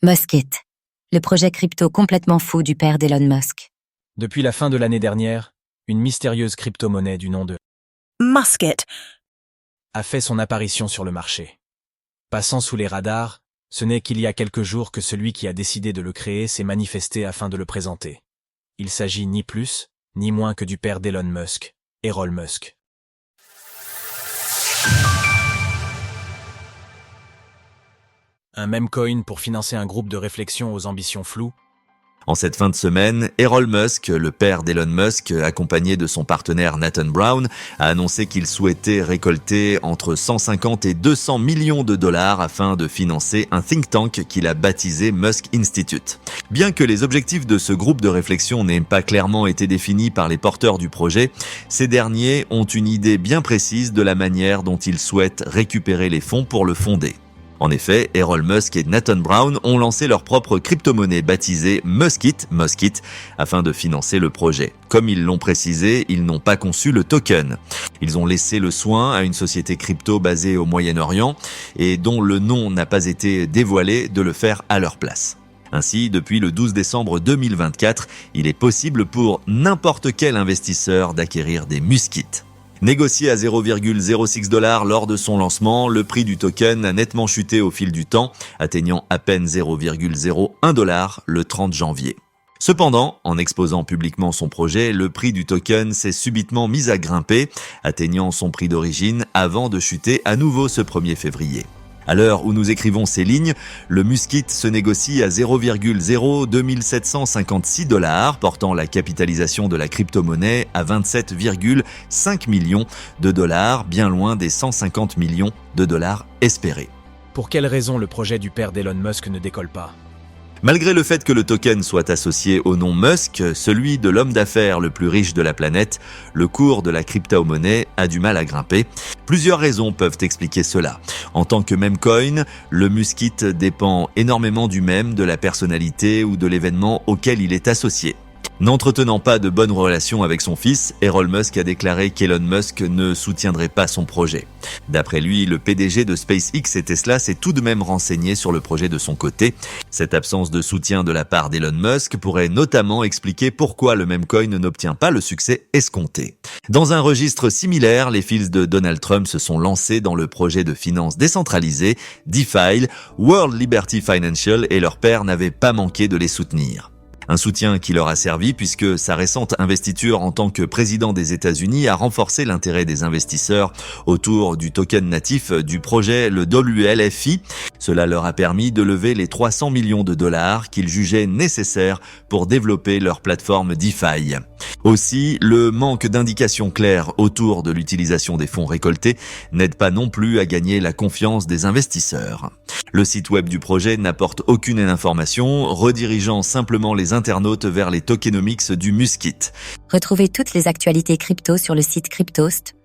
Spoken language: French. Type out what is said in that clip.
Muskit, le projet crypto complètement fou du père d'Elon Musk. Depuis la fin de l'année dernière, une mystérieuse crypto-monnaie du nom de Muskit a fait son apparition sur le marché. Passant sous les radars, ce n'est qu'il y a quelques jours que celui qui a décidé de le créer s'est manifesté afin de le présenter. Il s'agit ni plus, ni moins que du père d'Elon Musk, Elon Musk. Un meme coin pour financer un groupe de réflexion aux ambitions floues. En cette fin de semaine, Elon Musk, le père d'Elon Musk, accompagné de son partenaire Nathan Brown, a annoncé qu'il souhaitait récolter entre 150 et 200 millions de dollars afin de financer un think tank qu'il a baptisé Musk Institute. Bien que les objectifs de ce groupe de réflexion n'aient pas clairement été définis par les porteurs du projet, ces derniers ont une idée bien précise de la manière dont ils souhaitent récupérer les fonds pour le fonder. En effet, Elon Musk et Nathan Brown ont lancé leur propre crypto-monnaie baptisée Muskit, afin de financer le projet. Comme ils l'ont précisé, ils n'ont pas conçu le token. Ils ont laissé le soin à une société crypto basée au Moyen-Orient et dont le nom n'a pas été dévoilé de le faire à leur place. Ainsi, depuis le 12 décembre 2024, il est possible pour n'importe quel investisseur d'acquérir des Muskit. Négocié à 0,06 $ lors de son lancement, le prix du token a nettement chuté au fil du temps, atteignant à peine 0,01 $ le 30 janvier. Cependant, en exposant publiquement son projet, le prix du token s'est subitement mis à grimper, atteignant son prix d'origine avant de chuter à nouveau ce 1er février. À l'heure où nous écrivons ces lignes, le Muskit se négocie à 0,02756 $, portant la capitalisation de la crypto-monnaie à 27,5 millions de dollars, bien loin des 150 millions de dollars espérés. Pour quelle raison le projet du père d'Elon Musk ne décolle pas ? Malgré le fait que le token soit associé au nom Musk, celui de l'homme d'affaires le plus riche de la planète, le cours de la crypto-monnaie a du mal à grimper. Plusieurs raisons peuvent expliquer cela. En tant que meme coin, le Muskit dépend énormément du meme, de la personnalité ou de l'événement auquel il est associé. N'entretenant pas de bonnes relations avec son fils, Elon Musk a déclaré qu'Elon Musk ne soutiendrait pas son projet. D'après lui, le PDG de SpaceX et Tesla s'est tout de même renseigné sur le projet de son côté. Cette absence de soutien de la part d'Elon Musk pourrait notamment expliquer pourquoi le meme coin n'obtient pas le succès escompté. Dans un registre similaire, les fils de Donald Trump se sont lancés dans le projet de finance décentralisée, DeFi, World Liberty Financial, et leur père n'avait pas manqué de les soutenir. Un soutien qui leur a servi puisque sa récente investiture en tant que président des États-Unis a renforcé l'intérêt des investisseurs autour du token natif du projet, le WLFI. Cela leur a permis de lever les 300 millions de dollars qu'ils jugeaient nécessaires pour développer leur plateforme DeFi. Aussi, le manque d'indications claires autour de l'utilisation des fonds récoltés n'aide pas non plus à gagner la confiance des investisseurs. Le site web du projet n'apporte aucune information, redirigeant simplement les internautes vers les tokenomics du Muskit. Retrouvez toutes les actualités crypto sur le site cryptost.fr.